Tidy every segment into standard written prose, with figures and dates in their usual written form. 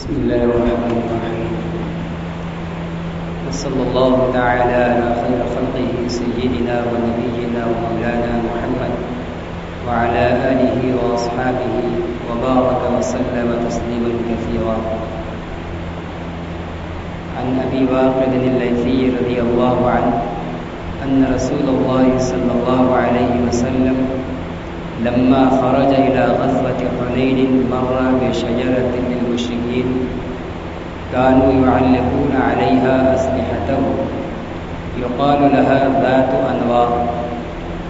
بسم الله الرحمن الرحيم وصلى الله تعالى على خير خلقه سيدنا ونبينا ومولانا محمد وعلى آله وأصحابه وبارك وسلم تسليما كثيرا. عن أبي واقد الليثي رضي الله عنه أن رسول الله صلى الله عليه وسلم لما خرج إلى غزوة حنين مر بشجرة للمشركين كانوا يعلقون عليها أسلحتهم يقال لها ذات أنواط،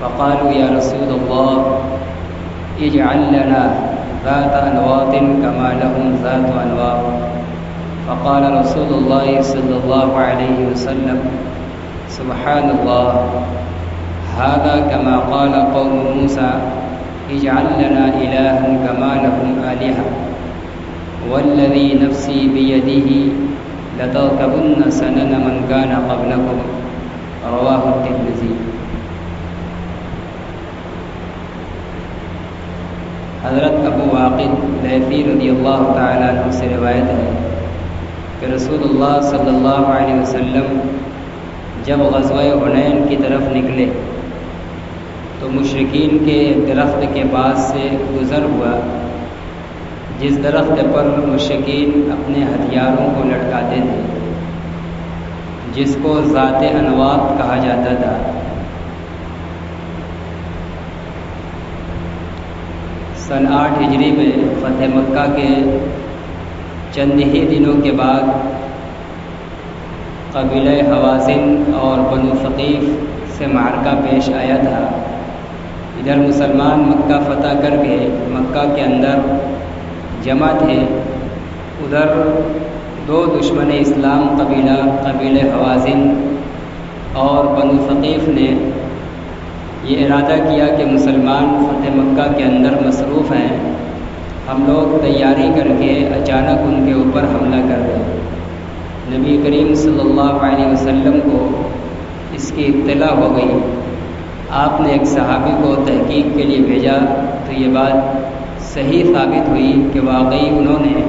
فقالوا يا رسول الله اجعل لنا ذات أنواط كما لهم ذات أنواط. فقال رسول الله صلى الله عليه وسلم سبحان الله، هذا كما قال قوم موسى اجعل لنا إلها كما لهم آلهة، والذي نفسي بيده لتركبن سنن من كان قبلكم. رواه الترمذی. حضرت ابو واقد لیثی رضی اللہ تعالیٰ عنہ سے روایت ہے کہ رسول اللہ صلی اللہ علیہ وسلم جب غزوہ حنین کی طرف نکلے تو مشرکین کے درخت کے پاس سے گزر ہوا، جس درخت پر مشرکین اپنے ہتھیاروں کو لٹکاتے تھے، جس کو ذات انواط کہا جاتا تھا. سن 8 ہجری میں فتح مکہ کے چند ہی دنوں کے بعد قبیلہ حوازن اور بنو ثقیف سے معرکہ پیش آیا تھا. ادھر مسلمان مکہ فتح کر کے مکہ کے اندر جمع تھے، ادھر دو دشمن اسلام قبیلہ حوازن اور بنو ثقیف نے یہ ارادہ کیا کہ مسلمان فتح مکہ کے اندر مصروف ہیں، ہم لوگ تیاری کر کے اچانک ان کے اوپر حملہ کر دیں. نبی کریم صلی اللہ علیہ وسلم کو اس کی اطلاع ہو گئی. آپ نے ایک صحابی کو تحقیق کے لیے بھیجا تو یہ بات صحیح ثابت ہوئی کہ واقعی انہوں نے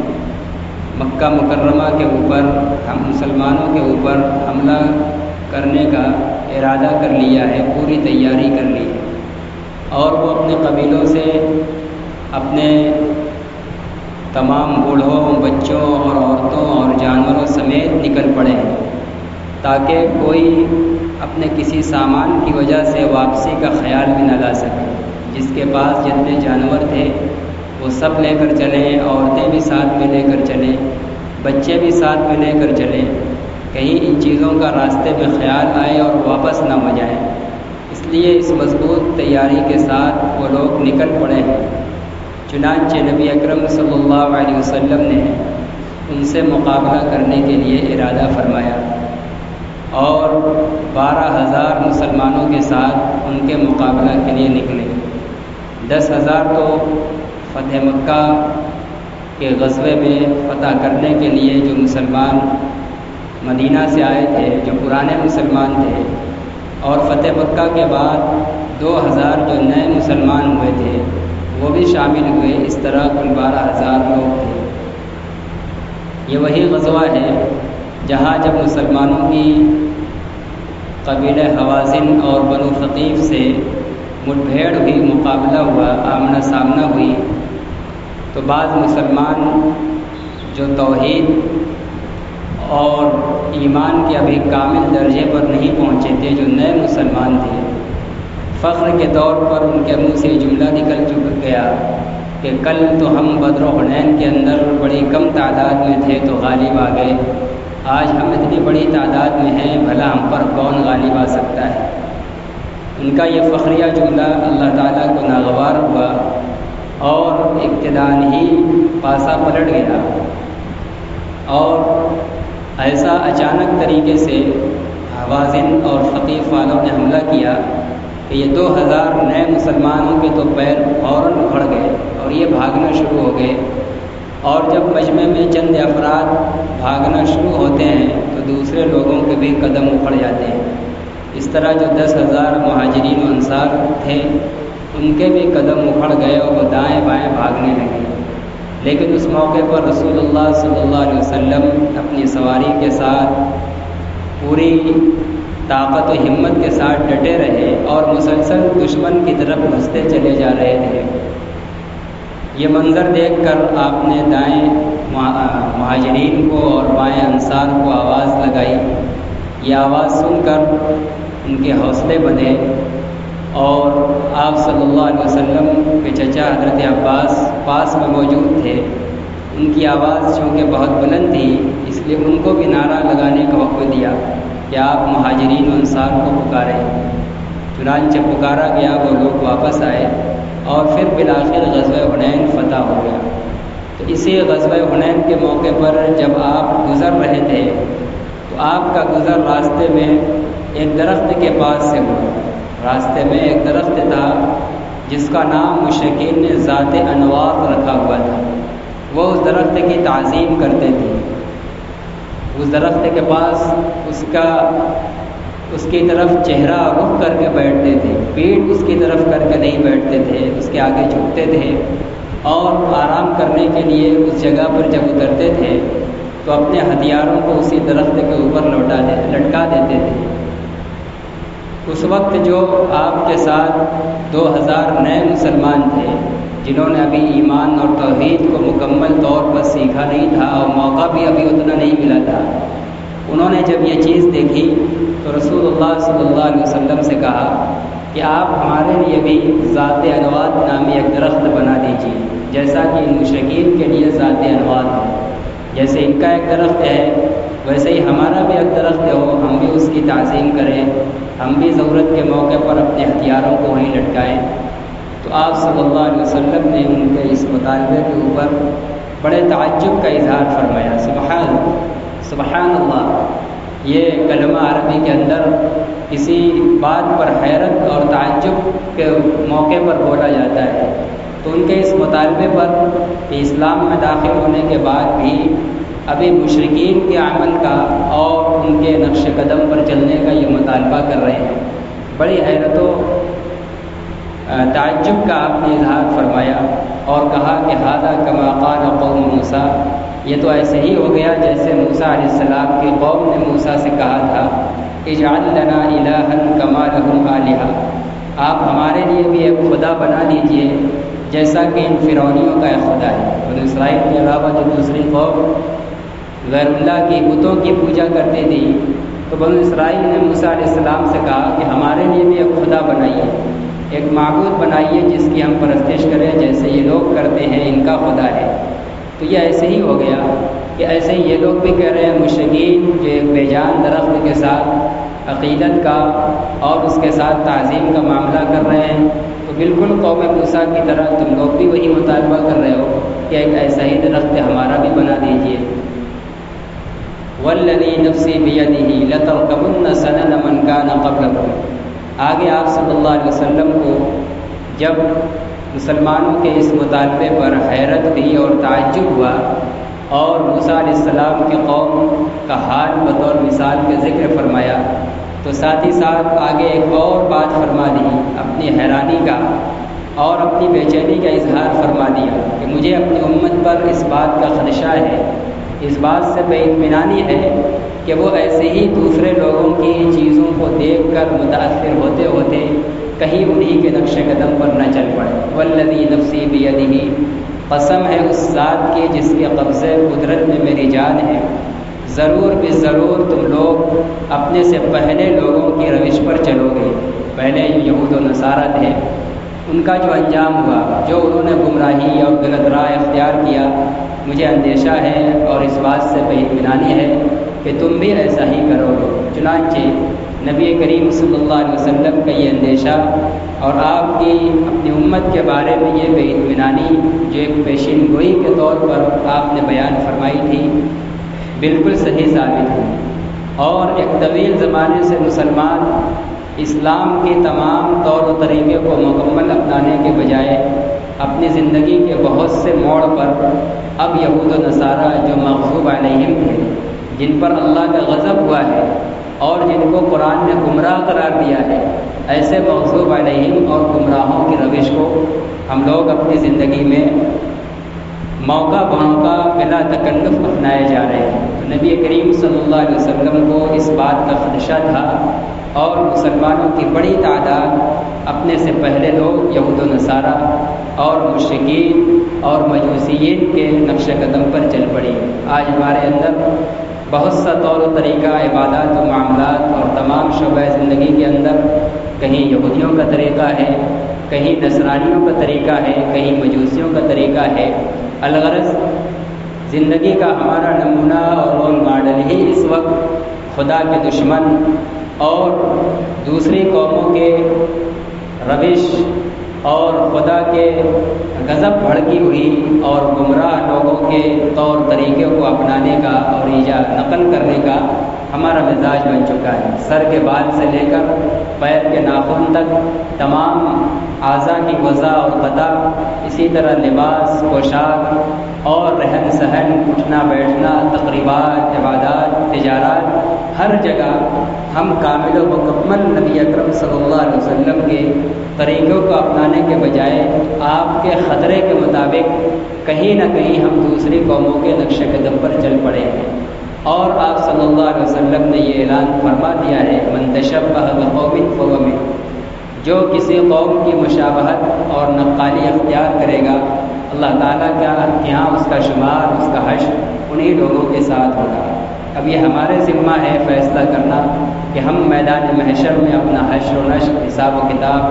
مکہ مکرمہ کے اوپر ہم مسلمانوں کے اوپر حملہ کرنے کا ارادہ کر لیا ہے، پوری تیاری کر لی ہے، اور وہ اپنے قبیلوں سے اپنے تمام بوڑھوں، بچوں اور عورتوں اور جانوروں سمیت نکل پڑے ہیں تاکہ کوئی اپنے کسی سامان کی وجہ سے واپسی کا خیال بھی نہ لا سکے. جس کے پاس جتنے جانور تھے وہ سب لے کر چلیں، عورتیں بھی ساتھ میں لے کر چلیں، بچے بھی ساتھ میں لے کر چلیں، کہیں ان چیزوں کا راستے میں خیال آئے اور واپس نہ ہو جائیں. اس لیے اس مضبوط تیاری کے ساتھ وہ لوگ نکل پڑے ہیں. چنانچہ نبی اکرم صلی اللہ علیہ وسلم نے ان سے مقابلہ کرنے کے لیے ارادہ فرمایا اور 12,000 مسلمانوں کے ساتھ ان کے مقابلہ کے لیے نکلے. 10,000 تو فتح مکہ کے غزوے میں فتح کرنے کے لیے جو مسلمان مدینہ سے آئے تھے، جو پرانے مسلمان تھے، اور فتح مکہ کے بعد 2,000 جو نئے مسلمان ہوئے تھے وہ بھی شامل ہوئے. اس طرح کل 12,000 لوگ تھے. یہ وہی غزوہ ہے جہاں جب مسلمانوں کی قبیلہ حوازن اور بنو ثقیف سے مٹبھیڑ ہوئی، مقابلہ ہوا، آمنا سامنا ہوئی، تو بعض مسلمان جو توحید اور ایمان کے ابھی کامل درجے پر نہیں پہنچے تھے، جو نئے مسلمان تھے، فخر کے طور پر ان کے منہ سے جملہ نکل گیا کہ کل تو ہم بدر و حنین کے اندر بڑی کم تعداد میں تھے تو غالب آ گئے، آج ہم اتنی بڑی تعداد میں ہیں، بھلا ہم پر کون غالب آ سکتا ہے. ان کا یہ فخریہ جملہ اللہ تعالیٰ کو ناگوار ہوا اور ابتداءً ہی پاسا پلٹ گیا، اور ایسا اچانک طریقے سے حوازن اور ثقیف والوں نے حملہ کیا کہ یہ 2,000 نئے مسلمانوں کے تو پیر فوراً اکھڑ گئے اور یہ بھاگنا شروع ہو گئے. اور جب مجمع میں چند افراد بھاگنا شروع ہوتے ہیں تو دوسرے لوگوں کے بھی قدم اکھڑ جاتے ہیں. اس طرح جو 10,000 مہاجرین و انصار تھے ان کے بھی قدم اکھڑ گئے اور وہ دائیں بائیں بھاگنے لگے. لیکن اس موقع پر رسول اللہ صلی اللہ علیہ وسلم اپنی سواری کے ساتھ پوری طاقت و ہمت کے ساتھ ڈٹے رہے اور مسلسل دشمن کی طرف دھستے چلے جا رہے تھے۔ یہ منظر دیکھ کر آپ نے دائیں مہاجرین کو اور بائیں انصار کو آواز لگائی۔ یہ آواز سن کر ان کے حوصلے بندھے اور آپ صلی اللہ علیہ وسلم کے چچا حضرت عباس پاس میں موجود تھے۔ ان کی آواز چونکہ بہت بلند تھی اس لیے ان کو بھی نعرہ لگانے کا حکم دیا کہ آپ مہاجرین و انصار کو پکاریں۔ چنانچہ پکارا گیا، وہ لوگ واپس آئے اور پھر بالآخر غزوہ حنین فتح ہو گیا۔ تو اسی غزوہ حنین کے موقع پر جب آپ گزر رہے تھے تو آپ کا گزر راستے میں ایک درخت کے پاس سے ہوا۔ راستے میں ایک درخت تھا جس کا نام مشرکین نے ذات انوار رکھا ہوا تھا۔ وہ اس درخت کی تعظیم کرتے تھے۔ اس درخت کے پاس اس کی طرف چہرہ رخ کر کے بیٹھتے تھے، پیٹھ اس کی طرف کر کے نہیں بیٹھتے تھے، اس کے آگے جھکتے تھے اور آرام کرنے کے لیے اس جگہ پر جب اترتے تھے تو اپنے ہتھیاروں کو اسی درخت کے اوپر لٹکا دیتے تھے۔ اس وقت جو آپ کے ساتھ 2000 نئے مسلمان تھے جنہوں نے ابھی ایمان اور توحید کو مکمل طور پر سیکھا نہیں تھا اور موقع بھی ابھی اتنا نہیں ملا تھا، انہوں نے جب یہ چیز دیکھی تو رسول اللہ صلی اللہ علیہ وسلم سے کہا کہ آپ ہمارے لیے بھی ذات انواد نامی ایک درخت بنا دیجیے، جیسا کہ ان مشرکین کے لیے ذات انواد ہے۔ جیسے ان کا ایک درخت ہے ویسے ہی ہمارا بھی ایک درخت ہو، ہم بھی اس کی تعظیم کریں، ہم بھی ضرورت کے موقع پر اپنے ہتھیاروں کو وہیں لٹکائیں۔ تو آپ صلی اللہ علیہ وسلم نے ان کے اس مطالبے کے اوپر بڑے تعجب کا اظہار فرمایا۔ سبحان اللہ، یہ کلمہ عربی کے اندر کسی بات پر حیرت اور تعجب کے موقع پر بولا جاتا ہے۔ تو ان کے اس مطالبے پر کہ اسلام میں داخل ہونے کے بعد بھی ابھی مشرکین کے عمل کا اور ان کے نقش قدم پر چلنے کا یہ مطالبہ کر رہے ہیں، بڑی حیرت و تعجب کا آپ نے اظہار فرمایا اور کہا کہ ھذا کما قال قوم موسیٰ، یہ تو ایسے ہی ہو گیا جیسے موسیٰ علیہ السلام کی قوم نے موسیٰ سے کہا تھا اجعل لنا الہا کما لہم آلہہ، آپ ہمارے لیے بھی ایک خدا بنا دیجئے جیسا کہ ان فرعونیوں کا ایک خدا ہے۔ بنی اسرائیل کے علاوہ جو دوسری قوم غیر اللہ کی بتوں کی پوجا کرتی تھی تو بنی اسرائیل نے موسیٰ علیہ السلام سے کہا کہ ہمارے لیے بھی ایک خدا بنائیے، ایک معبود بنائیے جس کی ہم پرستش کریں جیسے یہ لوگ کرتے ہیں، ان کا خدا ہے۔ تو یہ ایسے ہی ہو گیا کہ ایسے ہی یہ لوگ بھی کہہ رہے ہیں، مشرکین جو ایک بے جان درخت کے ساتھ عقیدت کا اور اس کے ساتھ تعظیم کا معاملہ کر رہے ہیں، تو بالکل قوم موسیٰ کی طرح تم لوگ بھی وہی مطالبہ کر رہے ہو کہ ایک ایسا ہی درخت ہمارا بھی بنا دیجیے۔ والذی نفسی بیدہ لترکبن سنن من کان قبلکم، آگے آپ صلی اللہ علیہ وسلم کو جب مسلمانوں کے اس مطالبے پر حیرت ہوئی اور تعجب ہوا اور موسیٰ علیہ السلام کی قوم کا حال بطور مثال کے ذکر فرمایا تو ساتھ ہی ساتھ آگے ایک اور بات فرما دی، اپنی حیرانی کا اور اپنی بے چینی کا اظہار فرما دیا کہ مجھے اپنی امت پر اس بات کا خدشہ ہے، اس بات سے بے اطمینانی ہے کہ وہ ایسے ہی دوسرے لوگوں کی چیزوں کو دیکھ کر متاثر ہوتے ہوتے کہیں انہی کے نقش قدم پر نہ چل پڑے۔ والذی نفسی بیدہ، قسم ہے اس ذات کی جس کے قبضے قدرت میں میری جان ہے، ضرور بے ضرور تم لوگ اپنے سے پہلے لوگوں کی روش پر چلو گے۔ پہلے جو یہود و نصارہ تھے ان کا جو انجام ہوا، جو انہوں نے گمراہی اور غلط راہ اختیار کیا، مجھے اندیشہ ہے اور اس بات سے بے اطمینانی ہے کہ تم بھی ایسا ہی کرو گے۔ چنانچہ نبی کریم صلی اللہ علیہ وسلم کا یہ اندیشہ اور آپ کی اپنی امت کے بارے میں یہ بے اطمینانی جو ایک پیشین گوئی کے طور پر آپ نے بیان فرمائی تھی، بالکل صحیح ثابت ہوئی اور ایک طویل زمانے سے مسلمان اسلام کے تمام طور و طریقے کو مکمل اپنانے کے بجائے اپنی زندگی کے بہت سے موڑ پر اب یہود و نصارہ جو مغضوب علیہم تھے، جن پر اللہ کا غضب ہوا ہے اور جن کو قرآن نے گمراہ قرار دیا ہے، ایسے مغضوب علیہم اور گمراہوں کی روش کو ہم لوگ اپنی زندگی میں موقع بموقع بلا تکلف اپنائے جا رہے ہیں۔ تو نبی کریم صلی اللہ علیہ وسلم کو اس بات کا خدشہ تھا، اور مسلمانوں کی بڑی تعداد اپنے سے پہلے لوگ یہود و نصارہ اور مشرکین اور مجوسیین کے نقش قدم پر چل پڑی۔ آج ہمارے اندر بہت سا طور و طریقہ عبادات و معاملات اور تمام شعبہ زندگی کے اندر کہیں یہودیوں کا طریقہ ہے، کہیں نصرانیوں کا طریقہ ہے، کہیں مجوسیوں کا طریقہ ہے۔ الغرض زندگی کا ہمارا نمونہ اور رول ماڈل ہی اس وقت خدا کے دشمن اور دوسری قوموں کے روش اور خدا کے غضب بھڑکی ہوئی اور گمراہ لوگوں کے طور طریقے کو اپنانے کا اور ایجاد نقل کرنے کا ہمارا مزاج بن چکا ہے۔ سر کے بال سے لے کر پیر کے ناخن تک تمام اعضاء کی وضع اور قطع، اسی طرح لباس، پوشاک اور رہن سہن، اٹھنا بیٹھنا، تقریبات، عبادات، تجارات، ہر جگہ ہم کامل و مکمل نبی اکرم صلی اللہ علیہ وسلم کے طریقوں کو اپنانے کے بجائے آپ کے خطرے کے مطابق کہیں نہ کہیں ہم دوسری قوموں کے نقش قدم پر چل پڑے ہیں۔ اور آپ صلی اللہ علیہ وسلم نے یہ اعلان فرما دیا ہے، من تشبہ بقوم فہو منہم، جو کسی قوم کی مشابہت اور نقالی اختیار کرے گا، اللہ تعالیٰ کا یہاں اس کا شمار، اس کا حشر انہی لوگوں کے ساتھ ہوگا۔ اب یہ ہمارے ذمہ ہے فیصلہ کرنا کہ ہم میدان محشر میں اپنا حشر و نشر، حساب و کتاب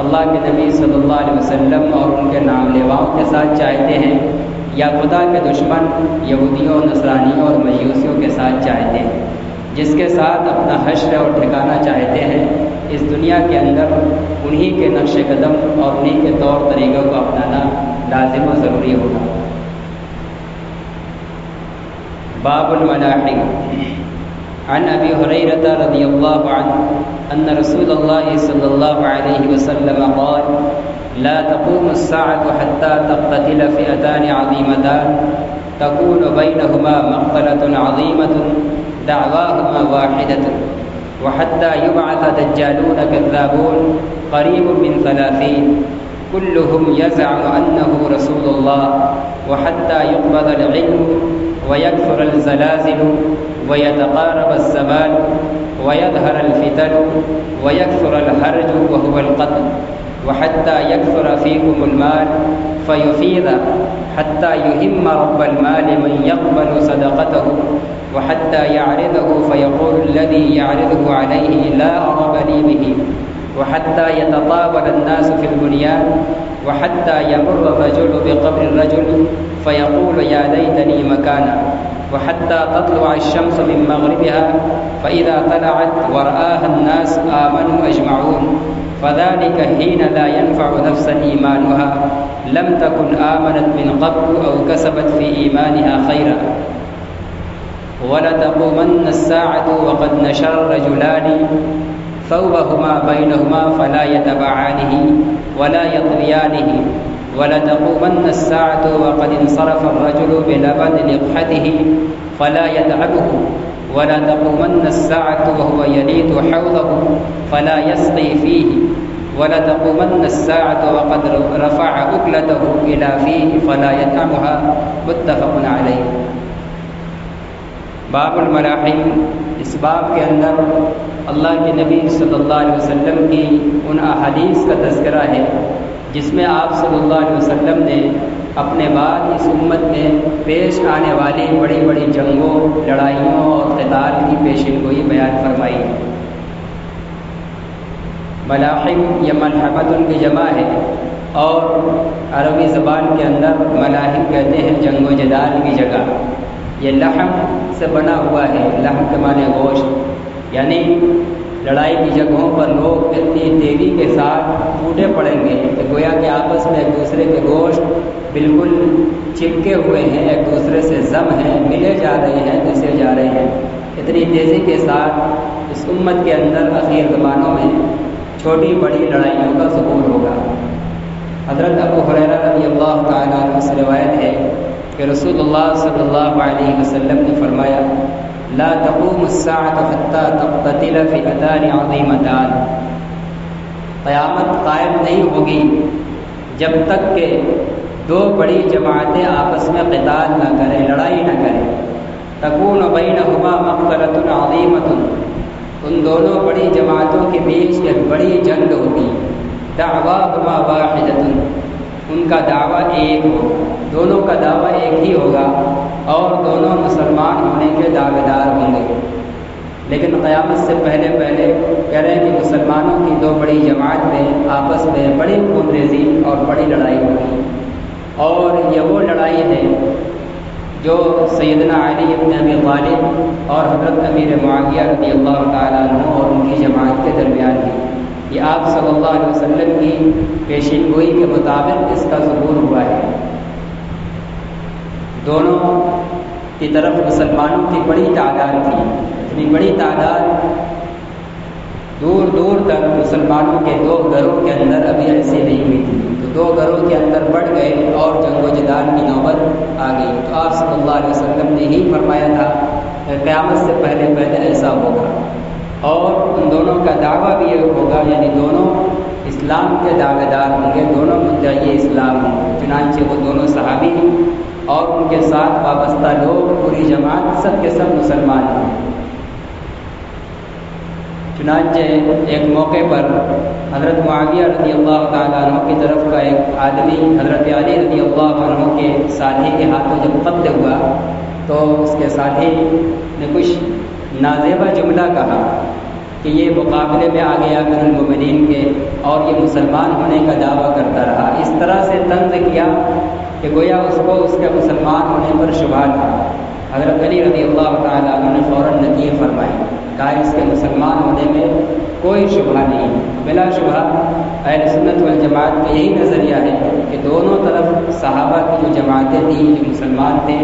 اللہ کے نبی صلی اللہ علیہ وسلم اور ان کے نام لیواؤں کے ساتھ چاہتے ہیں، یا خدا کے دشمن یہودیوں، نصرانیوں اور مجوسیوں کے ساتھ چاہتے ہیں، جس کے ساتھ اپنا حشر اور ٹھکانہ چاہتے ہیں۔ اس دنیا کے اندر انہی کے نقش قدم اور انہی کے طور طریقوں کو اپنانا لازم و ضروری ہوگا۔ باب الملاحم۔ عن ابی ہریرہ رضی اللہ عنہ ان رسول اللہ صلی اللہ علیہ وسلم قال لا تقوم الساعة حتى تقتتل فئتان عظيمتان تكون بينهما مقتلة عظيمة دعواهما واحدة وحتى يبعث دجالون كذابون قريب من 30 كلهم يزعم أنه رسول الله وحتى يقبض العلم ويكثر الزلازل ويتقارب الزمان ويظهر الفتن ويكثر الهرج وهو القتل وحتى يكثر فيكم المال فيفيض حتى يهم رب المال من يقبل صدقته وحتى يعرضه فيقول الذي يعرضه عليه لا أرب لي به وحتى يتطاول الناس في البنيان وحتى يمر الرجل بقبر الرجل فيقول يا ليتني مكانا وحتى تطلع الشمس من مغربها فإذا طلعت ورآها الناس آمنوا أجمعون فذلك حين لا ينفع نفسا إيمانها لم تكن آمنت من قبل أو كسبت في إيمانها خيرا ولتقومن الساعة وقد نشر الرجلان ثوبهما بينهما فلا يتبعانه ولا يطويانه ولتقومن الساعة وقد انصرف الرجل بلبن لقحته فلا يدعبه ولتقومن الساعة وهو يليد حوضه فلا يسقي فيه ولتقومن الساعة وقد رفع أكلته إلى فيه فلا يطعمها متفق عليه۔ باب الملاحم۔ اس باب کے اندر اللہ کے نبی صلی اللہ علیہ وسلم کی ان احادیث کا تذکرہ ہے جس میں آپ صلی اللہ علیہ وسلم نے اپنے بعد اس امت میں پیش آنے والی بڑی بڑی جنگوں، لڑائیوں اور قتال کی پیشین گوئی بیان فرمائی ہے۔ ملاحم یا ملحمۃ کی جمع ہے، اور عربی زبان کے اندر ملاحم کہتے ہیں جنگ و جدال کی جگہ۔ یہ لحم سے بنا ہوا ہے، لحم کے معنی گوشت، یعنی لڑائی کی جگہوں پر لوگ اتنی تیزی کے ساتھ ٹوٹے پڑیں گے کہ گویا کہ آپس میں ایک دوسرے کے گوشت بالکل چپکے ہوئے ہیں، ایک دوسرے سے ضم ہیں، ملے جا رہے ہیں، گھسے جا رہے ہیں۔ اتنی تیزی کے ساتھ اس امت کے اندر اخیر زمانوں میں چھوٹی بڑی لڑائیوں کا ظہور ہوگا۔ حضرت ابو ہریرہ رضی اللہ تعالیٰ عنہ سے روایت ہے کہ رسول اللہ صلی اللہ علیہ وسلم نے فرمایا لا تقوم الساعة حتى تقتتل فئتان عظیمتان، قیامت قائم نہیں ہوگی جب تک کہ دو بڑی جماعتیں آپس میں قتال نہ کریں، لڑائی نہ کریں۔ تکون بینہما مغفرۃ عظیمۃ، ان دونوں بڑی جماعتوں کے بیچ ایک بڑی جنگ ہوتی۔ دعواہما واحدۃ، ان کا دعویٰ ایک ہوگا، دونوں کا دعویٰ ایک ہی ہوگا اور دونوں مسلمان ہونے کے دعوے دار ہوں گے۔ لیکن قیامت سے پہلے کہہ رہے ہیں کہ مسلمانوں کی دو بڑی جماعتیں آپس میں بڑی خون ریزی اور بڑی لڑائی ہوگی، اور یہ وہ لڑائی ہے جو سیدنا علی بن ابی طالب اور حضرت امیر معاویہ رضی اللہ تعالیٰ عنہ اور ان کی جماعت کے درمیان ہے۔ یہ آپ صلی اللہ علیہ وسلم کی پیشین گوئی کے مطابق اس کا ظہور ہوا ہے۔ دونوں کی طرف مسلمانوں کی بڑی تعداد تھی، اتنی بڑی تعداد دور دور تک مسلمانوں کے دو گھروں کے اندر ابھی ایسی نہیں ہوئی تھی، تو دو گھروں کے اندر بڑھ گئے اور جنگ و جدال کی نوبت آ گئی۔ تو آپ صلی اللہ علیہ وسلم نے ہی فرمایا تھا کہ قیامت سے پہلے ایسا ہوگا، اور ان دونوں کا دعویٰ بھی یہ ہوگا، یعنی دونوں اسلام کے دعوے دار ہوں گے، دونوں مدعی اسلام ہوں گے۔ چنانچہ وہ دونوں صحابی اور ان کے ساتھ وابستہ لوگ، پوری جماعت، سب کے سب مسلمان ہیں۔ چنانچہ ایک موقع پر حضرت معاویہ رضی اللہ تعالیٰ عنہ کی طرف کا ایک آدمی حضرت علی رضی اللہ عنہ کے ساتھی کے ہاتھوں جب قتل ہوا تو اس کے ساتھی نے کچھ نازیبہ جملہ کہا کہ یہ مقابلے میں آ گیا امیر المومنین کے اور یہ مسلمان ہونے کا دعویٰ کرتا رہا۔ اس طرح سے طنز کیا کہ گویا اس کو اس کے مسلمان ہونے پر شبہ تھا۔ حضرت علی رضی اللہ تعالیٰ عنہ نے فوراً نقیہ فرمائی، کہا اس کے مسلمان ہونے میں کوئی شبہ نہیں، بلا شبہ اہل سنت والجماعت کا یہی نظریہ ہے کہ دونوں طرف صحابہ کی جو جماعتیں تھیں، جو مسلمان تھے،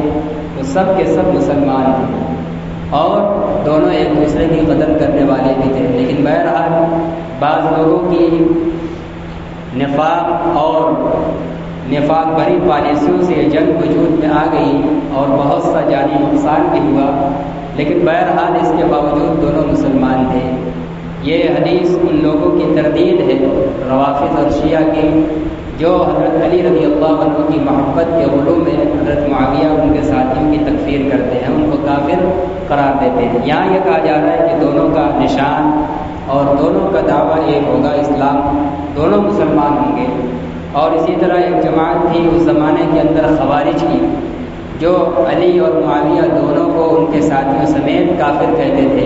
وہ سب کے سب مسلمان تھے اور دونوں ایک دوسرے کی قدر کرنے والے بھی تھے۔ لیکن بہرحال بعض لوگوں کی نفاق بھری پالیسیوں سے یہ جنگ وجود میں آ گئی اور بہت سا جانی نقصان بھی ہوا، لیکن بہرحال اس کے باوجود دونوں مسلمان تھے۔ یہ حدیث ان لوگوں کی تردید ہے، روافض اور شیعہ کی، جو حضرت علی رضی اللہ عنہ کی محبت کے غلو میں حضرت معاویہ ان کے ساتھیوں کی تکفیر کرتے ہیں، ان کو کافر قرار دیتے ہیں۔ یہاں یہ کہا جا رہا ہے کہ دونوں کا نشان اور دونوں کا دعویٰ ایک ہوگا، اسلام، دونوں مسلمان ہوں گے۔ اور اسی طرح ایک جماعت تھی اس زمانے کے اندر خوارج کی، جو علی اور معاویہ دونوں کو ان کے ساتھیوں سمیت کافر کہتے تھے۔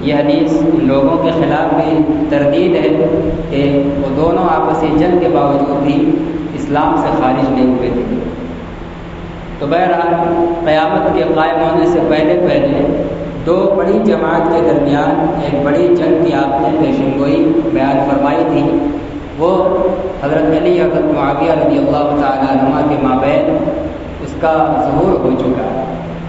یہ حدیث ان لوگوں کے خلاف بھی تردید ہے کہ وہ دونوں آپسی جنگ کے باوجود بھی اسلام سے خارج نہیں ہوئے تھے۔ تو بہرحال قیامت کے قائم ہونے سے پہلے دو بڑی جماعت کے درمیان ایک بڑی جنگ کی آپ نے پیشین گوئی بیان فرمائی تھی۔ وہ حضرت علی حضرت معاویہ رضی اللہ تعالیٰ عنہ کے مابین اس کا ظہور ہو چکا ہے۔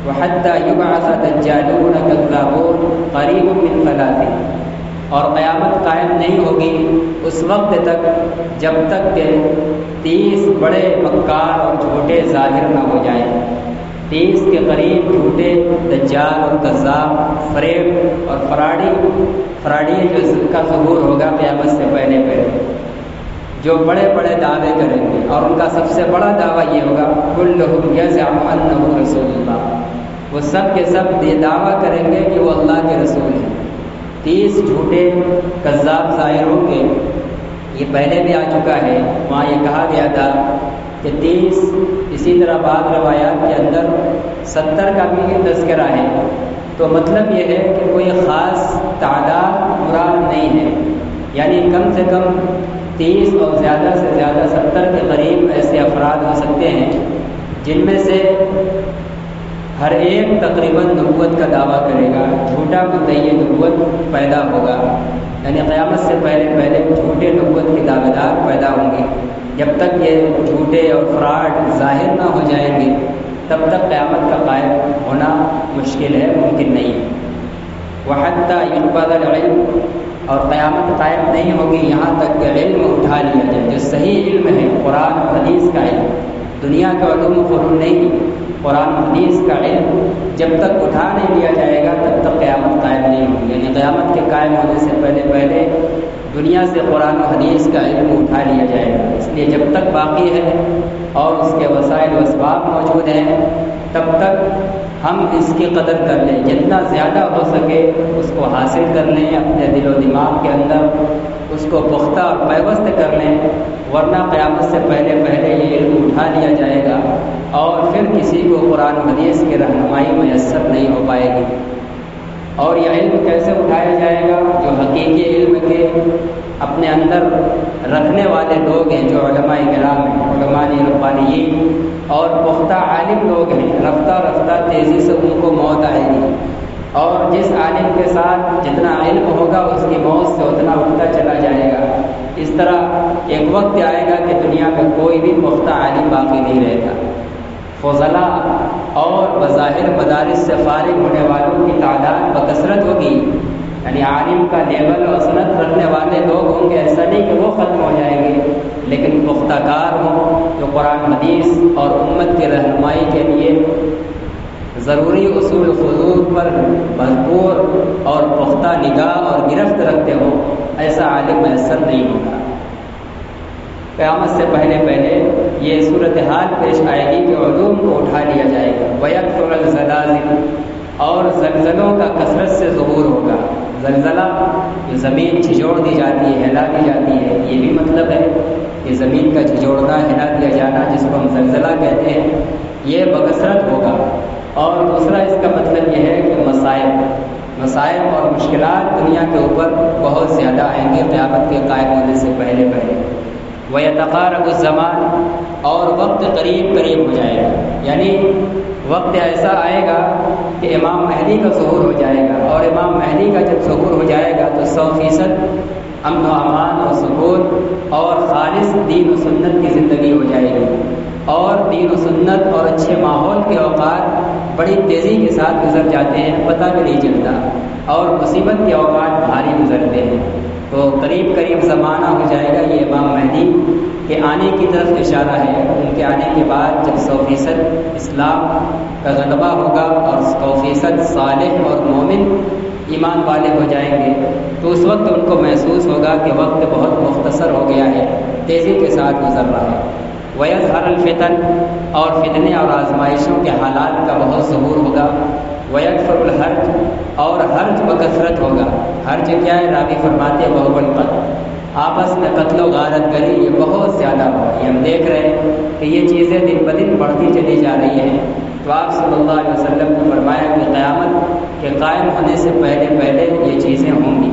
وَحَتَّى يُبْعَثَ دَجَّالُونَ كَذَّابُونَ قَرِيبٌ مِّن ثَلَاثٍ، اور قیامت قائم نہیں ہوگی اس وقت تک جب تک کہ 30 بڑے مکار اور جھوٹے ظاہر نہ ہو جائیں۔ 30 کے قریب جھوٹے دجال اور کذاب، فریب اور فراڈی کا ظہور ہوگا قیامت سے پہلے، جو بڑے بڑے دعوے کریں گے، اور ان کا سب سے بڑا دعویٰ یہ ہوگا کلہم یزعم انہ رسول اللہ، وہ سب کے سب یہ دعویٰ کریں گے کہ وہ اللہ کے رسول ہیں۔ 30 جھوٹے کذاب ظاہر ہوں گے، یہ پہلے بھی آ چکا ہے، وہاں یہ کہا گیا تھا کہ 30، اسی طرح بعض روایات کے اندر 70 کا بھی تذکرہ ہے۔ تو مطلب یہ ہے کہ کوئی خاص تعداد مراد نہیں ہے، یعنی کم سے کم 30 اور زیادہ سے زیادہ 70 کے قریب ایسے افراد ہو سکتے ہیں جن میں سے ہر ایک تقریباً نبوت کا دعویٰ کرے گا، جھوٹا مدعی نبوت پیدا ہوگا، یعنی قیامت سے پہلے جھوٹے نبوت کے دعوے دار پیدا ہوں گے۔ جب تک یہ جھوٹے اور فراڈ ظاہر نہ ہو جائیں گے تب تک قیامت کا قائم ہونا مشکل ہے، ممکن نہیں ہے۔ وَحَتَّى يُقْبَضَ الْعِلْمُ، اور قیامت قائم نہیں ہوگی یہاں تک کہ علم اٹھا لیا جائے، جو صحیح علم ہے قرآن و حدیث کا علم، دنیا کا علوم و فنون نہیں، قرآن و حدیث کا علم جب تک اٹھا نہیں لیا جائے گا تب تک قیامت قائم نہیں ہوگی، یعنی قیامت کے قائم ہونے سے پہلے دنیا سے قرآن و حدیث کا علم اٹھا لیا جائے گا۔ اس لیے جب تک باقی ہے اور اس کے وسائل و اسباب موجود ہیں تب تک ہم اس کی قدر کر لیں، جتنا زیادہ ہو سکے اس کو حاصل کر لیں، اپنے دل و دماغ کے اندر اس کو پختہ اور پیوست کر لیں، ورنہ قیامت سے پہلے یہ علم اٹھا لیا جائے گا اور پھر کسی کو قرآن و حدیث کی رہنمائی میسر نہیں ہو پائے گی۔ اور یہ علم کیسے اٹھایا جائے گا؟ جو حقیقی علم کے اپنے اندر رکھنے والے لوگ ہیں، جو علماء کرام ہیں، علماء ربانیین اور پختہ عالم لوگ ہیں، رفتہ رفتہ تیزی سے ان کو موت آئے گی، اور جس عالم کے ساتھ جتنا علم ہوگا اس کی موت سے اتنا اٹھتا چلا جائے گا۔ اس طرح ایک وقت آئے گا کہ دنیا میں کوئی بھی پختہ عالم باقی نہیں رہے گا۔ فضلاء اور بظاہر مدارس سے فارغ ہونے والوں کی تعداد بکثرت ہوگی، یعنی عالم کا لیول اور سند رکھنے والے لوگ ہوں گے، ایسا نہیں کہ وہ ختم ہو جائیں گے، لیکن پختہ کار ہوں جو قرآن حدیث اور امت کی رہنمائی کے لیے ضروری اصول حضور پر بھرپور اور پختہ نگاہ اور گرفت رکھتے ہو، ایسا عالم میسر نہیں ہوگا۔ قیامت سے پہلے یہ صورتحال پیش آئے گی کہ علوم کو اٹھا لیا جائے گا۔ وَيَكْثُرَ الزَّلَازِلُ، اور زلزلوں کا کثرت سے ظہور ہوگا۔ زلزلہ جو زمین جھجوڑ دی جاتی ہے، ہلا دی جاتی ہے، یہ بھی مطلب ہے کہ زمین کا جھجوڑنا، ہلا دیا جانا، جس کو ہم زلزلہ کہتے ہیں، یہ بکثرت ہوگا۔ اور دوسرا اس کا مطلب یہ ہے کہ مسائل اور مشکلات دنیا کے اوپر بہت زیادہ آئیں گے قیامت کے قائم ہونے سے پہلے۔ وَيَتَقَارَبُ الزَّمَانُ، اور وقت قریب ہو جائے گا، یعنی وقت ایسا آئے گا کہ امام مہدی کا ظہور ہو جائے گا، اور امام مہدی کا جب ظہور ہو جائے گا تو 100% امن و امان اور سکون اور خالص دین و سنت کی زندگی ہو جائے گی، اور دین و سنت اور اچھے ماحول کے اوقات بڑی تیزی کے ساتھ گزر جاتے ہیں، پتہ بھی نہیں چلتا، اور مصیبت کے اوقات بھاری گزرتے ہیں۔ تو قریب زمانہ ہو جائے گا، یہ امام مہدی کے آنے کی طرف اشارہ ہے۔ ان کے آنے کے بعد جب 100% اسلام کا غلبہ ہوگا اور 100% صالح اور مومن ایمان والے ہو جائیں گے، تو اس وقت ان کو محسوس ہوگا کہ وقت بہت مختصر ہو گیا ہے، تیزی کے ساتھ گزر رہا ہے۔ وَيَظْهَرَ الْفِتَنُ، اور فتنے اور آزمائشوں کے حالات کا بہت ظہور ہوگا۔ وَيَكْثُرُ الْحَرْجُ، اور حرج بکثرت ہوگا۔ حرج کیا ہے؟ راوی فرماتے ہیں وَهُوَ الْقَتْلُ، آپس میں قتل و غارت گری یہ بہت زیادہ ہوگا۔ یہ ہم دیکھ رہے ہیں کہ یہ چیزیں دن بدن بڑھتی چلی جا رہی ہیں۔ تو آپ صلی اللہ علیہ وسلم نے فرمایا کہ قیامت کے قائم ہونے سے پہلے یہ چیزیں ہوں گی۔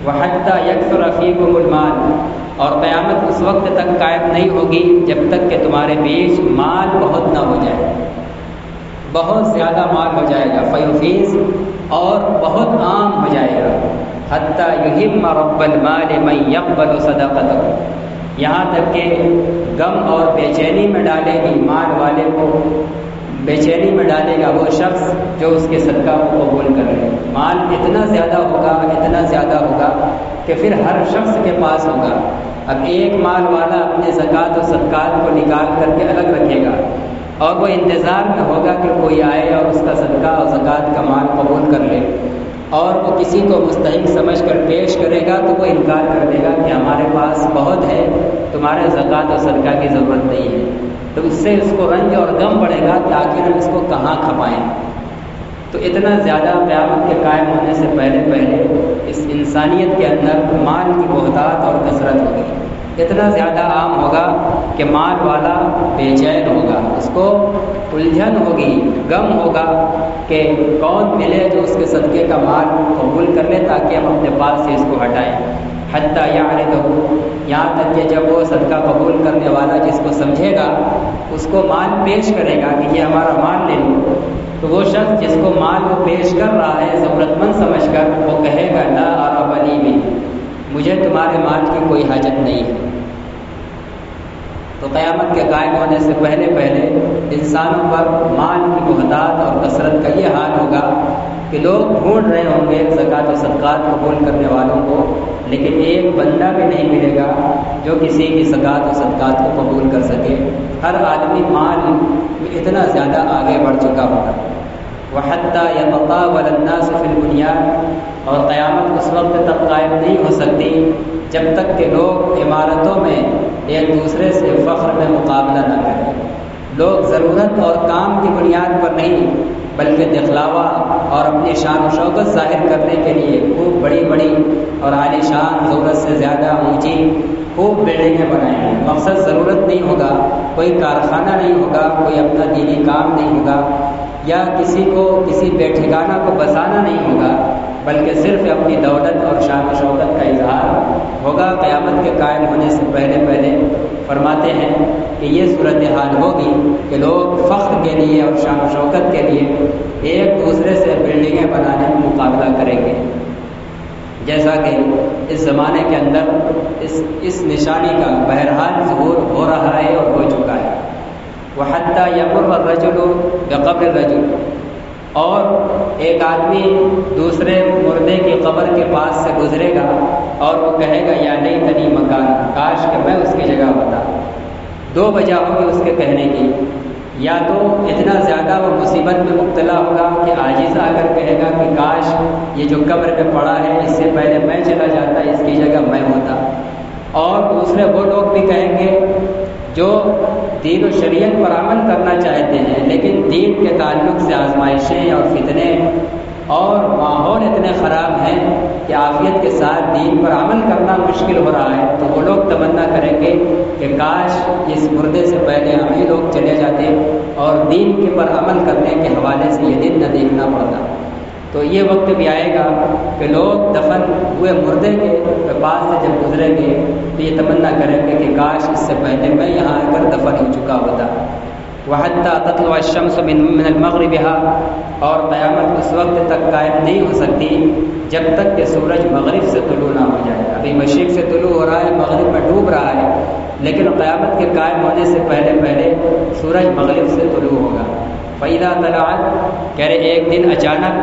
وَحَتَّى يَكْثُرَ فِيكُمُ الْمَالُ، اور قیامت اس وقت تک قائم نہیں ہوگی جب تک کہ تمہارے بیچ مال بہت نہ ہو جائے، بہت زیادہ مال ہو جائے گا، فیوفیز، اور بہت عام ہو جائے گا۔ حتیٰ یہم رب المال من یقبل صدقتہ، یہاں تک کہ غم اور بے چینی میں ڈالے گی مال والے کو، بے چینی میں ڈالے گا وہ شخص جو اس کے صدقہ کو قبول کر لے۔ مال اتنا زیادہ ہوگا کہ پھر ہر شخص کے پاس ہوگا۔ اب ایک مال والا اپنے زکوٰۃ و صدقات کو نکال کر کے الگ رکھے گا، اور وہ انتظار میں ہوگا کہ کوئی آئے اور اس کا صدقہ اور زکوٰۃ کا مال قبول کر لے، اور وہ کسی کو مستحق سمجھ کر پیش کرے گا تو وہ انکار کر دے گا کہ ہمارے پاس بہت ہے، تمہارے زکوٰۃ اور صدقہ کی ضرورت نہیں ہے۔ تو اس سے اس کو رنج اور غم بڑھے گا کہ آخر ہم اس کو کہاں کھپائیں۔ تو اتنا زیادہ قیامت کے قائم ہونے سے پہلے اس انسانیت کے اندر مال کی بہتات اور کثرت ہوگی، اتنا زیادہ عام ہوگا کہ مال والا بے چین ہوگا، اس کو الجھن ہوگی، غم ہوگا کہ کون ملے جو اس کے صدقے کا مال قبول کر لے تاکہ ہم اپنے پاس سے اس کو ہٹائیں۔ حتیٰ یعرضہ، یہاں تک کہ جب وہ صدقہ قبول کرنے والا جس کو سمجھے گا اس کو مال پیش کرے گا کہ یہ ہمارا مال لے لو، تو وہ شخص جس کو مال وہ پیش کر رہا ہے ضرورت مند سمجھ کر وہ کہے گا لا ارب لی بھی، مجھے تمہارے مال کی کوئی حاجت نہیں ہے۔ تو قیامت کے قائم ہونے سے پہلے انسانوں پر مال کی بہتات اور کثرت کا یہ حال ہوگا کہ لوگ ڈھونڈ رہے ہوں گے زکوٰۃ و صدقات قبول کرنے والوں کو، لیکن ایک بندہ بھی نہیں ملے گا جو کسی کی زکوٰۃ و صدقات کو قبول کر سکے۔ ہر آدمی مال میں اتنا زیادہ آگے بڑھ چکا ہوگا۔ وحتى يتطاول الناس في البنيان، اور قیامت اس وقت تک قائم نہیں ہو سکتی جب تک کہ لوگ عمارتوں میں ایک دوسرے سے فخر میں مقابلہ نہ کریں۔ لوگ ضرورت اور کام کی بنیاد پر نہیں بلکہ دکھلاوا اور اپنی شان و شوکت ظاہر کرنے کے لیے خوب بڑی بڑی اور عالی شان، ضرورت سے زیادہ اونچی خوب بلڈنگیں بنائیں گے۔ مقصد ضرورت نہیں ہوگا، کوئی کارخانہ نہیں ہوگا، کوئی اپنا دینی کام نہیں ہوگا، یا کسی کو کسی بے ٹھکانہ کو بسانا نہیں ہوگا، بلکہ صرف اپنی دولت اور شان و شوکت کا اظہار ہوگا قیامت کے قائم ہونے سے پہلے پہلے۔ فرماتے ہیں کہ یہ صورتحال ہوگی کہ لوگ فخر کے لیے اور شان و شوکت کے لیے ایک دوسرے سے بلڈنگیں بنانے میں مقابلہ کریں گے، جیسا کہ اس زمانے کے اندر اس نشانی کا بہرحال ظہور ہو رہا ہے اور ہو چکا ہے۔ وَحَتَّى يَمُرَّ الرَّجُلُ بِقَبْرِ الرَّجُلِ، اور ایک آدمی دوسرے مردے کی قبر کے پاس سے گزرے گا اور وہ کہے گا یا لیتنی مکان، کاش کہ میں اس کی جگہ ہوتا۔ دو وجہ ہوگی اس کے کہنے کی، یا تو اتنا زیادہ وہ مصیبت میں مبتلا ہوگا کہ عاجز آ کر کہے گا کہ کاش یہ جو قبر میں پڑا ہے اس سے پہلے میں چلا جاتا، اس کی جگہ میں ہوتا۔ اور دوسرے وہ لوگ بھی کہیں گے جو دین و شریعت پر عمل کرنا چاہتے ہیں لیکن دین کے تعلق سے آزمائشیں اور فتنے اور ماحول اتنے خراب ہیں کہ عافیت کے ساتھ دین پر عمل کرنا مشکل ہو رہا ہے، تو وہ لوگ تمنا کریں گے کہ کاش اس مردے سے پہلے ہم ہی لوگ چلے جاتے اور دین کے پر عمل کرنے کے حوالے سے یہ دن نہ دیکھنا پڑتا۔ تو یہ وقت بھی آئے گا کہ لوگ دفن ہوئے مردے کے پاس سے جب گزریں گے تو یہ تمنا کریں گے کہ کاش اس سے پہلے میں یہاں آ کر دفن ہو چکا ہوتا۔ وَحَتَّى تَطْلُعَ الشَّمْسُ مِنَ الْمَغْرِبِهَا، اور قیامت اس وقت تک قائم نہیں ہو سکتی جب تک کہ سورج مغرب سے طلوع نہ ہو جائے۔ ابھی مشرق سے طلوع ہو رہا ہے، مغرب میں ڈوب رہا ہے، لیکن قیامت کے قائم ہونے سے پہلے پہلے سورج مغرب سے طلوع ہوگا۔ فَإِذَا طَلَعَتْ، کہہ رہے ایک دن اچانک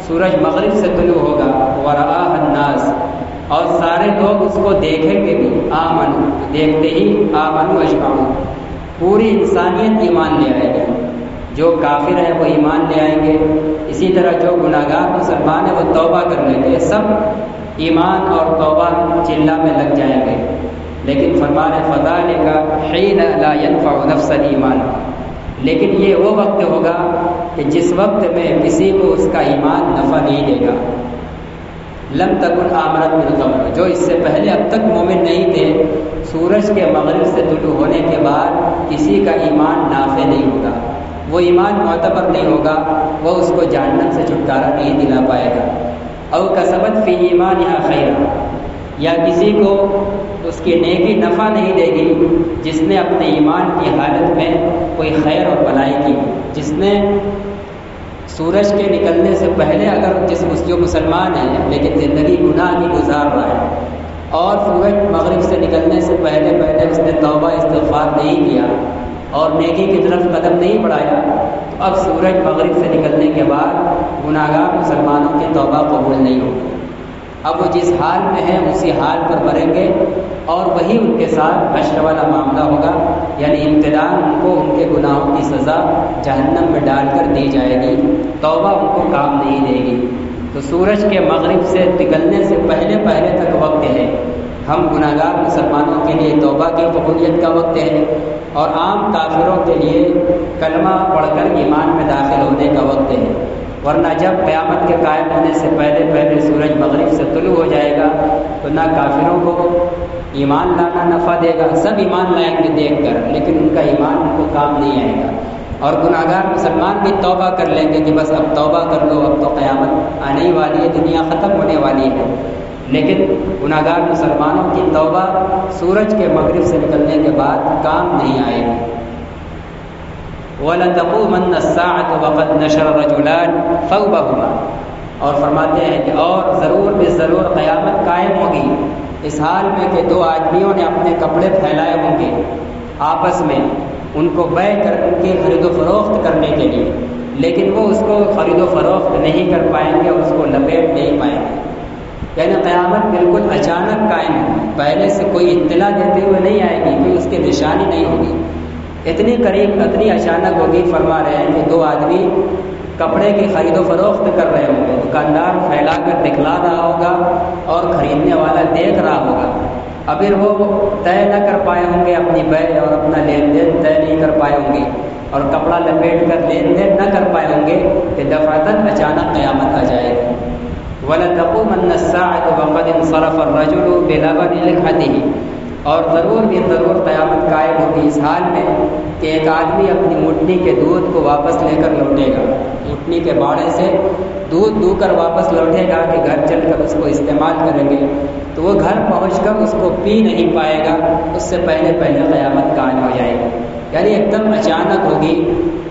سورج مغرب سے طلوع ہوگا، وَرَآهَا النَّاسُ، اور سارے لوگ اس کو دیکھیں گے بھی، آمنوا، دیکھتے ہی آمنوا اجمعون، پوری انسانیت ایمان لے آئے گی۔ جو کافر ہیں وہ ایمان لے آئیں گے، اسی طرح جو گناہگار مسلمان ہیں وہ توبہ کر لیں گے، سب ایمان اور توبہ چلہ میں لگ جائیں گے۔ لیکن فرمان فَذَلِكَ حِينَ لَا يَنفَعُ نَفْسًا ایمانُهَا، لیکن یہ وہ وقت ہوگا کہ جس وقت میں کسی کو اس کا ایمان نفع نہیں دے گا۔ لم تکن آمنت من قبل، جو اس سے پہلے اب تک مومن نہیں تھے، سورج کے مغرب سے طلوع ہونے کے بعد کسی کا ایمان نافع نہیں ہوگا، وہ ایمان معتبر نہیں ہوگا، وہ اس کو جہنم سے چھٹکارا نہیں دلا پائے گا۔ او کسبت فی ایمانہا خیرا، یا کسی کو اس کی نیکی نفع نہیں دے گی جس نے اپنے ایمان کی حالت میں کوئی خیر اور بھلائی کی، جس نے سورج کے نکلنے سے پہلے اگر جو مسلمان ہے لیکن زندگی گناہ کی گزار رہا ہے اور سورج مغرب سے نکلنے سے پہلے پہلے اس نے توبہ استغفار نہیں کیا اور نیکی کی طرف قدم نہیں بڑھایا، تو اب سورج مغرب سے نکلنے کے بعد گناہگار مسلمانوں کی توبہ قبول نہیں ہوگی۔ اب وہ جس حال میں ہیں اسی حال پر مریں گے اور وہی ان کے ساتھ حشر والا معاملہ ہوگا، یعنی امتحان ان کو ان کے گناہوں کی سزا جہنم میں ڈال کر دی جائے گی، توبہ ان کو کام نہیں دے گی۔ تو سورج کے مغرب سے نکلنے سے پہلے پہلے تک وقت ہے، ہم گناہگار مسلمانوں کے لیے توبہ کی قبولیت کا وقت ہے، اور عام کافروں کے لیے کلمہ پڑھ کر ایمان میں داخل ہونے کا وقت ہے۔ ورنہ جب قیامت کے قائم ہونے سے پہلے پہلے سورج مغرب سے طلوع ہو جائے گا تو نہ کافروں کو ایمان لانا نفع دے گا، سب ایمان لائیں گے دیکھ کر، لیکن ان کا ایمان ان کو کام نہیں آئے گا۔ اور گناہگار مسلمان بھی توبہ کر لیں گے کہ بس اب توبہ کر لو، اب تو قیامت آنے ہی والی ہے، دنیا ختم ہونے والی ہے، لیکن گناہگار مسلمانوں کی توبہ سورج کے مغرب سے نکلنے کے بعد کام نہیں آئے گی۔ وَلَتَقُومَنَّ السَّاعَةُ وَقَدْ نَشَرَ رَجُلَانِ ثَوْبَهُمَا، اور فرماتے ہیں کہ اور ضرور بے ضرور قیامت قائم ہوگی اس حال میں کہ دو آدمیوں نے اپنے کپڑے پھیلائے ہوں گے آپس میں، ان کو بیع کر ان کی خرید و فروخت کرنے کے لیے، لیکن وہ اس کو خرید و فروخت نہیں کر پائیں گے اور اس کو لپیٹ نہیں پائیں گے۔ یعنی قیامت بالکل اچانک قائم ہوگی، پہلے سے کوئی اطلاع دیتے ہوئے نہیں آئے گی، کوئی اس کی نشانی نہیں ہوگی، اتنی قریب اتنی اچانک ہوگی۔ فرما رہے ہیں کہ دو آدمی کپڑے کی خرید و فروخت کر رہے ہوں گے، دکاندار پھیلا کر دکھلا رہا ہوگا اور خریدنے والا دیکھ رہا ہوگا، ابھی وہ طے نہ کر پائے ہوں گے، اپنی بے اور اپنا لین دین طے نہیں کر پائے ہوں گے اور کپڑا لپیٹ کر لین دین نہ کر پائے ہوں گے کہ دفعتاً اچانک قیامت آ جائے گی۔ وَلَتَقُومَنَّ السَّاعَةُ وَقَدْ انصَرَفَ الرَّجُلُ بِلَبَنِ لِحْيَتِهِ، اور ضرور بھی ضرور قیامت قائم ہوگی اس حال میں کہ ایک آدمی اپنی مٹنی کے دودھ کو واپس لے کر لوٹے گا، مٹنی کے باڑے سے دودھ دو کر واپس لوٹے گا کہ گھر چل کر اس کو استعمال کریں گے، تو وہ گھر پہنچ کر اس کو پی نہیں پائے گا، اس سے پہلے قیامت قائم ہو جائے گی۔ یعنی ایک دم اچانک ہوگی،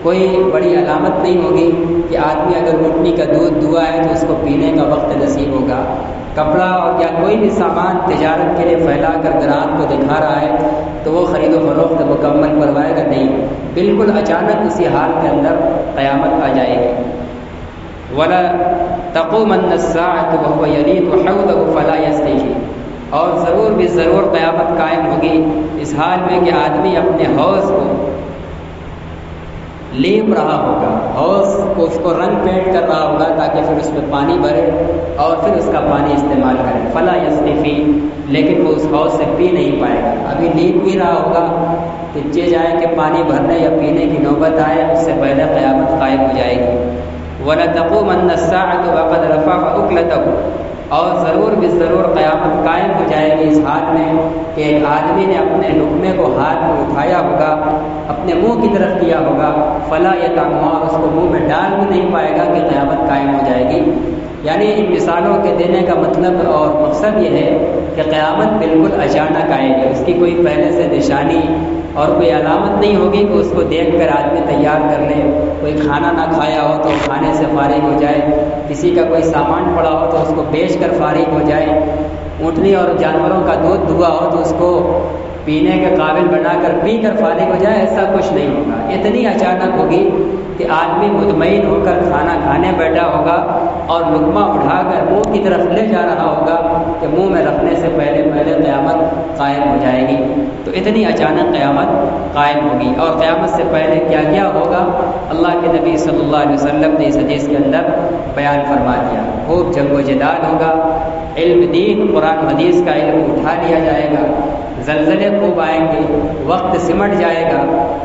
کوئی بڑی علامت نہیں ہوگی کہ آدمی اگر مٹنی کا دودھ دعا ہے تو اس کو پینے کا وقت نصیب ہوگا۔ کپڑا اور یا کوئی بھی سامان تجارت کے لیے پھیلا کر گراہک کو دکھا رہا ہے تو وہ خرید و فروخت مکمل کروائے گا نہیں، بالکل اچانک اسی حال کے اندر قیامت آ جائے گی۔ وَلَا تَقُومَنَّ السَّاعَةُ وَهُوَ يَلِيقُ حَوْضَهُ فَلَا يَسْقِيهِ، اور ضرور بھی ضرور قیامت قائم ہوگی اس حال میں کہ آدمی اپنے حوض کو لیپ رہا ہوگا، حوض کو اس کو رنگ پینٹ کر رہا ہوگا تاکہ پھر اس میں پانی بھرے اور پھر اس کا پانی استعمال کرے۔ فلا یسقی، لیکن وہ اس حوض سے پی نہیں پائے گا، ابھی لیپ بھی رہا ہوگا کہ جائے کہ پانی بھرنے یا پینے کی نوبت آئے اس سے پہلے قیامت قائم ہو جائے گی۔ وَلَتَقُومَنَّ السَّاعَةُ وَقَدْ رَفَعَ أُكْلَتَهُ، اور ضرور بھی ضرور قیامت قائم ہو جائے گی اس حال میں کہ ایک آدمی نے اپنے لقمے کو ہاتھ میں اٹھایا ہوگا، اپنے منہ کی طرف کیا ہوگا، فلا یطعمہ، اور اس کو منہ میں ڈال بھی نہیں پائے گا کہ قیامت قائم ہو جائے گی۔ یعنی ان مثالوں کے دینے کا مطلب اور مقصد یہ ہے کہ قیامت بالکل اچانک آئے گی، اس کی کوئی پہلے سے نشانی اور کوئی علامت نہیں ہوگی کہ اس کو دیکھ کر آدمی تیار کر لے، کوئی کھانا نہ کھایا ہو تو کھانے سے فارغ ہو جائے، کسی کا کوئی سامان پڑا ہو تو اس کو بیچ کر فارغ ہو جائے، اونٹنی اور جانوروں کا دودھ دھوا ہو تو اس کو پینے کے قابل بنا کر پی کر فارغ ہو جائے، ایسا کچھ نہیں ہوگا۔ اتنی اچانک ہوگی کہ آدمی مطمئن ہو کر کھانا کھانے بیٹھا ہوگا اور لقمہ اٹھا کر منہ کی طرف لے جا رہا ہوگا کہ منہ میں رکھنے سے پہلے قیامت قائم ہو جائے گی۔ تو اتنی اچانک قیامت قائم ہوگی، اور قیامت سے پہلے کیا کیا ہوگا اللہ کے نبی صلی اللہ علیہ وسلم نے اس حدیث کے اندر بیان فرما دیا۔ خوب جنگ و جدال ہوگا، علم دین قرآن حدیث کا علم اٹھا لیا جائے گا، زلزلے خوب آئیں گے، وقت سمٹ جائے گا،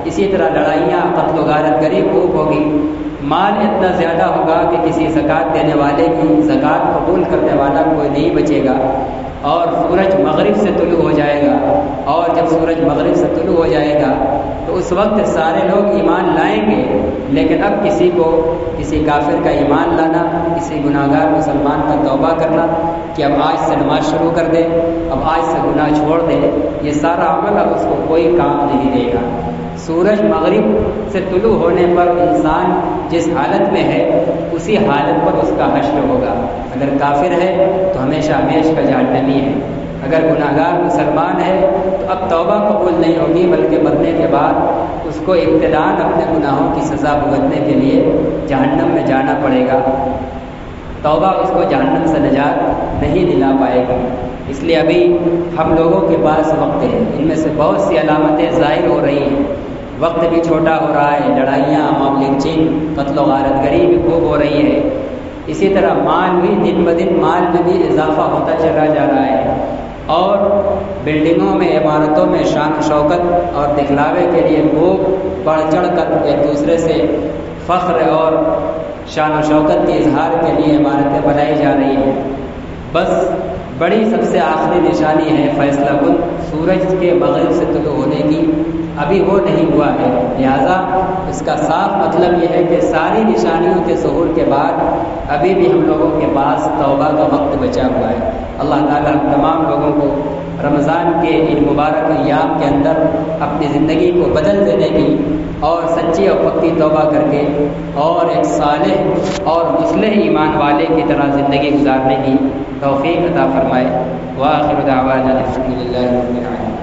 اسی طرح لڑائیاں قتل و غارت گری خوب ہوگی، مال اتنا زیادہ ہوگا کہ کسی زکوٰۃ دینے والے کی زکوٰۃ قبول کرنے والا کوئی نہیں بچے گا، اور سورج مغرب سے طلوع ہو جائے گا، اور جب سورج مغرب سے طلوع ہو جائے گا تو اس وقت سارے لوگ ایمان لائیں گے، لیکن اب کسی کافر کا ایمان لانا، کسی گناہگار مسلمان کا توبہ کرنا کہ اب آج سے نماز شروع کر دے، اب آج سے گناہ چھوڑ دے، یہ سارا عمل اب اس کو کوئی کام نہیں دے گا۔ سورج مغرب سے طلوع ہونے پر انسان جس حالت میں ہے اسی حالت پر اس کا حشر ہوگا۔ اگر کافر ہے تو ہمیشہ ہمیشہ کا جہنمی ہے، اگر گناہگار مسلمان ہے تو اب توبہ قبول نہیں ہوگی، بلکہ مرنے کے بعد اس کو ابتداءً اپنے گناہوں کی سزا بھگتنے کے لیے جہنم میں جانا پڑے گا۔ توبہ اس کو جہنم سے نجات نہیں دلا پائے گی۔ اس لیے ابھی ہم لوگوں کے پاس وقت ہے، ان میں سے بہت سی علامتیں ظاہر ہو رہی ہیں، وقت بھی چھوٹا ہو رہا ہے، لڑائیاں، ممالک جنگ، قتل و غارت گری بھی خوب ہو رہی ہے، اسی طرح مال بھی دن بدن مال میں بھی اضافہ ہوتا چلا جا رہا ہے، اور بلڈنگوں میں، عمارتوں میں شان و شوکت اور دکھلاوے کے لیے خوب بڑھ چڑھ کر ایک دوسرے سے فخر اور شان و شوکت کے اظہار کے لیے عمارتیں بنائی جا رہی ہیں۔ بس بڑی سب سے آخری نشانی ہے فیصلہ کن سورج کے مغرب سے طلوع ہونے کی، ابھی وہ نہیں ہوا ہے، لہذا اس کا صاف مطلب یہ ہے کہ ساری نشانیوں کے ظہور کے بعد ابھی بھی ہم لوگوں کے پاس توبہ کا وقت بچا ہوا ہے۔ اللہ تعالیٰ تمام لوگوں کو رمضان کے ان مبارک ایام کے اندر اپنی زندگی کو بدل دینے کی اور سچی اور پکی توبہ کر کے اور ایک صالح اور مصلح ایمان والے کی طرح زندگی گزارنے کی توفیق عطا فرمائے۔ وآخر دعوانا الحمد للہ رب العالمین۔